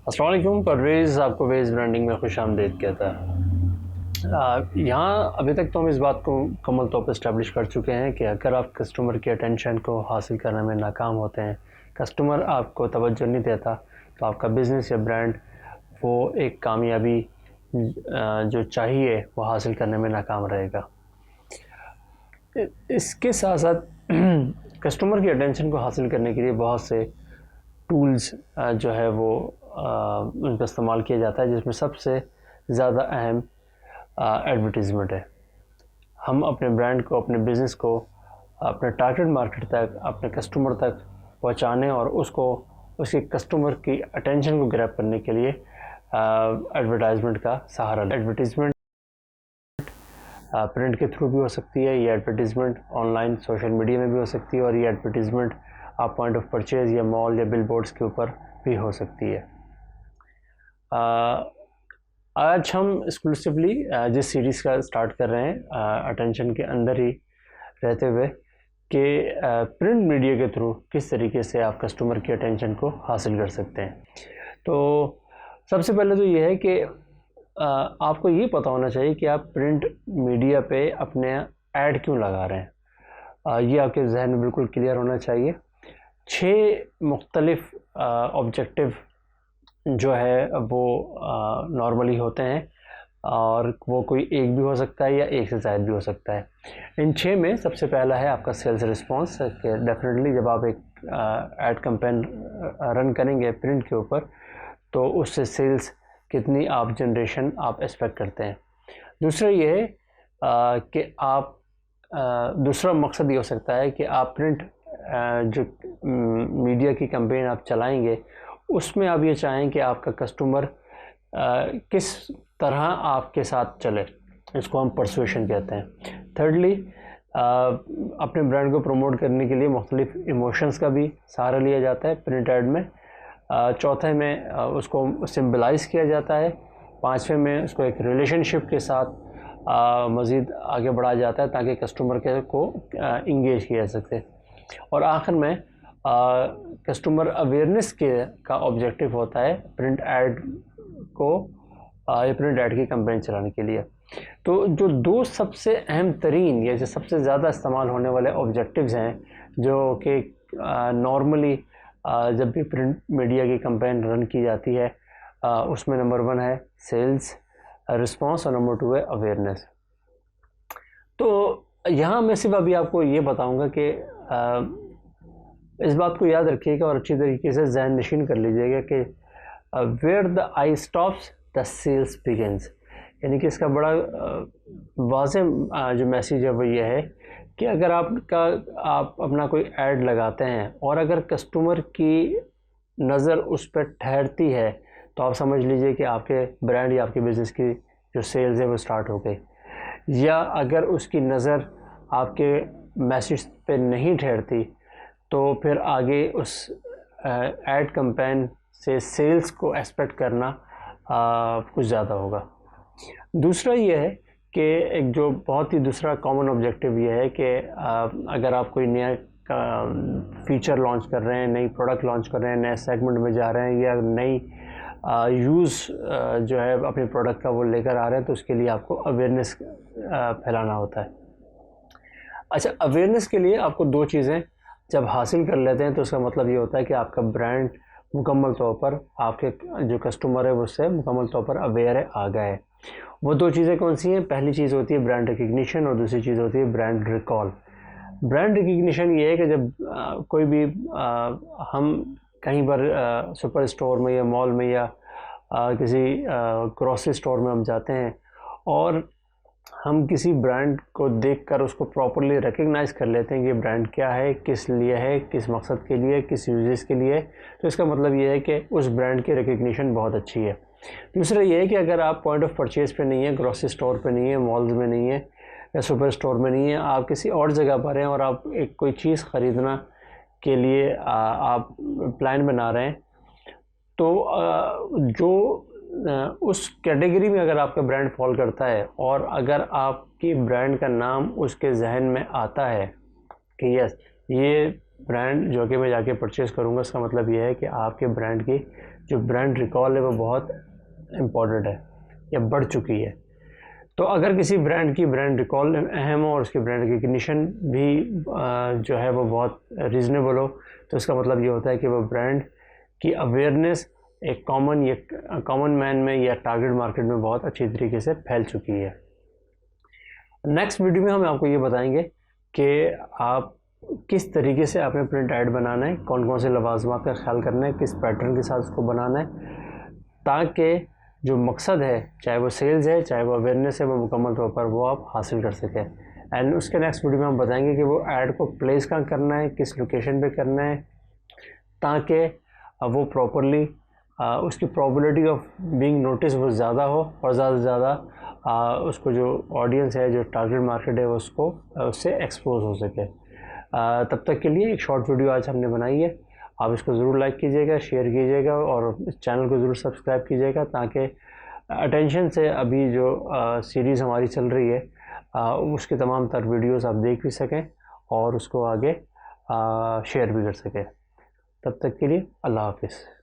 अस्सलाम वालेकुम। परवेज़ आपको वेज़ ब्रांडिंग में खुश आमदीद कहता है। यहाँ अभी तक तो हम इस बात को मुकम्मल तौर पर इस्टेब्लिश कर चुके हैं कि अगर आप कस्टमर की अटेंशन को हासिल करने में नाकाम होते हैं, कस्टमर आपको तवज्जो नहीं देता, तो आपका बिज़नेस या ब्रांड वो एक कामयाबी जो चाहिए वो हासिल करने में नाकाम रहेगा। इसके साथ साथ कस्टमर की अटेंशन को हासिल करने के लिए बहुत से टूल्स जो है वो उनका इस्तेमाल किया जाता है, जिसमें सबसे ज़्यादा अहम एडवर्टीज़मेंट है। हम अपने ब्रांड को, अपने बिज़नेस को अपने टारगेट मार्केट तक, अपने कस्टमर तक पहुंचाने और उसके कस्टमर की अटेंशन को ग्रैब करने के लिए एडवर्टाइजमेंट का सहारा लें। एडवर्टीज़मेंट प्रिंट के थ्रू भी हो सकती है, ये एडवर्टीज़मेंट ऑनलाइन सोशल मीडिया में भी हो सकती है, और ये एडवर्टीज़मेंट आप पॉइंट ऑफ परचेज़ या मॉल या बिल बोर्ड्स के ऊपर भी हो सकती है। आज हम एक्सक्लूसिवली जिस सीरीज़ का स्टार्ट कर रहे हैं अटेंशन के अंदर ही रहते हुए कि प्रिंट मीडिया के थ्रू किस तरीके से आप कस्टमर की अटेंशन को हासिल कर सकते हैं। तो सबसे पहले तो ये है कि आपको ये पता होना चाहिए कि आप प्रिंट मीडिया पे अपने ऐड क्यों लगा रहे हैं। ये आपके जहन में बिल्कुल क्लियर होना चाहिए। 6 मुख्तलिफ ऑब्जेक्टिव जो है वो नॉर्मली होते हैं, और वो कोई एक भी हो सकता है या एक से ज़्यादा भी हो सकता है। इन 6 में सबसे पहला है आपका सेल्स रिस्पॉन्स, कि डेफिनेटली जब आप एक ऐड कैंपेन रन करेंगे प्रिंट के ऊपर, तो उससे सेल्स कितनी आप जनरेशन आप एक्सपेक्ट करते हैं। दूसरा ये है कि आप दूसरा मकसद ये हो सकता है कि आप प्रिंट जो मीडिया की कैंपेन आप चलाएंगे उसमें आप ये चाहें कि आपका कस्टमर किस तरह आपके साथ चले, इसको हम परसुएशन कहते हैं। थर्डली अपने ब्रांड को प्रमोट करने के लिए मुख्तलिफ इमोशंस का भी सहारा लिया जाता है प्रिंट ऐड में। चौथे में उसको सिम्बलाइज़ किया जाता है। पाँचवें में उसको एक रिलेशनशिप के साथ मज़ीद आगे बढ़ाया जाता है ताकि कस्टमर को इंगेज किया जा सके। और आखिर में कस्टमर अवेयरनेस का ऑब्जेक्टिव होता है प्रिंट ऐड को या प्रिंट ऐड की कैंपेन चलाने के लिए। तो जो 2 सबसे अहम तरीन या जो सबसे ज़्यादा इस्तेमाल होने वाले ऑब्जेक्टिव्स हैं, जो कि नॉर्मली जब भी प्रिंट मीडिया की कैंपेन रन की जाती है, उसमें नंबर 1 है सेल्स रिस्पॉन्स और नंबर 2 है अवेयरनेस। तो यहाँ मैं सिर्फ अभी आपको ये बताऊँगा कि इस बात को याद रखिएगा और अच्छी तरीके से ज़हन नशीन कर लीजिएगा कि where the eye stops the sales begins. यानी कि इसका बड़ा वाज़ेह जो मैसेज है वो ये है कि अगर आप अपना कोई ऐड लगाते हैं और अगर कस्टमर की नज़र उस पर ठहरती है, तो आप समझ लीजिए कि आपके ब्रांड या आपके बिज़नेस की जो सेल्स है वो स्टार्ट हो गई। या अगर उसकी नज़र आपके मैसेज पे नहीं ठहरती, तो फिर आगे उस ऐड कैंपेन से सेल्स को एक्सपेक्ट करना कुछ ज़्यादा होगा। दूसरा ये है कि एक जो बहुत ही दूसरा कॉमन ऑब्जेक्टिव ये है कि अगर आप कोई नया फीचर लॉन्च कर रहे हैं, नई प्रोडक्ट लॉन्च कर रहे हैं, नए सेगमेंट में जा रहे हैं, या नई यूज़ जो है अपने प्रोडक्ट का वो लेकर आ रहे हैं, तो उसके लिए आपको अवेयरनेस फैलाना होता है। अच्छा, अवेयरनेस के लिए आपको 2 चीज़ें जब हासिल कर लेते हैं तो उसका मतलब ये होता है कि आपका ब्रांड मुकम्मल तौर पर आपके जो कस्टमर है उससे मुकम्मल तौर पर अवेयर है, आ गए है। वो 2 चीज़ें कौन सी हैं? पहली चीज़ होती है ब्रांड रिकग्निशन और दूसरी चीज़ होती है ब्रांड रिकॉल। ब्रांड रिकग्निशन ये है कि जब कोई भी हम कहीं पर सुपर स्टोर में या मॉल में या किसी ग्रोसरी स्टोर में हम जाते हैं और हम किसी ब्रांड को देखकर उसको प्रॉपरली रिकग्नाइज़ कर लेते हैं कि ये ब्रांड क्या है, किस लिए है, किस मकसद के लिए, किस यूजेस के लिए, तो इसका मतलब ये है कि उस ब्रांड की रिकग्निशन बहुत अच्छी है। दूसरा ये है कि अगर आप पॉइंट ऑफ परचेज़ पे नहीं है, ग्रोसरी स्टोर पे नहीं है, मॉल्स में नहीं है या सुपर स्टोर में नहीं है, आप किसी और जगह पर हैं और आप एक कोई चीज़ ख़रीदना के लिए आप प्लान बना रहे हैं, तो जो उस कैटेगरी में अगर आपका ब्रांड फॉल करता है और अगर आपकी ब्रांड का नाम उसके जहन में आता है कि यस ये ब्रांड जो कि मैं जाके परचेज़ करूँगा, इसका मतलब ये है कि आपके ब्रांड की जो ब्रांड रिकॉल है वो बहुत इम्पॉर्टेंट है या बढ़ चुकी है। तो अगर किसी ब्रांड की ब्रांड रिकॉल अहम हो और उसकी ब्रांड रिकग्निशन भी जो है वो बहुत रीज़नेबल हो, तो इसका मतलब ये होता है कि वो ब्रांड की अवेयरनेस एक कॉमन मैन में या टारगेट मार्केट में बहुत अच्छी तरीके से फैल चुकी है। नेक्स्ट वीडियो में हम आपको ये बताएंगे कि आप किस तरीके से आपने प्रिंट ऐड बनाना है, कौन कौन से लवाज़मात का ख्याल करना है, किस पैटर्न के साथ उसको बनाना है, ताकि जो मकसद है, चाहे वो सेल्स है चाहे वो अवेयरनेस है, वो मुकम्मल तौर पर वो आप हासिल कर सकें। एंड उसके नेक्स्ट वीडियो में हम बताएंगे कि वो ऐड को प्लेस कहाँ करना है, किस लोकेशन पे करना है, ताकि वो प्रॉपरली उसकी प्रोबेबिलिटी ऑफ बीइंग नोटिस वो ज़्यादा हो और ज़्यादा से ज़्यादा उसको जो ऑडियंस है, जो टारगेट मार्केट है, उसको उससे एक्सपोज हो सके। तब तक के लिए एक शॉर्ट वीडियो आज हमने बनाई है, आप इसको ज़रूर लाइक कीजिएगा, शेयर कीजिएगा और इस चैनल को ज़रूर सब्सक्राइब कीजिएगा, ताकि अटेंशन से अभी जो सीरीज़ हमारी चल रही है उसके तमाम तर वीडियोस आप देख भी सकें और उसको आगे शेयर भी कर सकें। तब तक के लिए अल्लाह हाफ़िज़।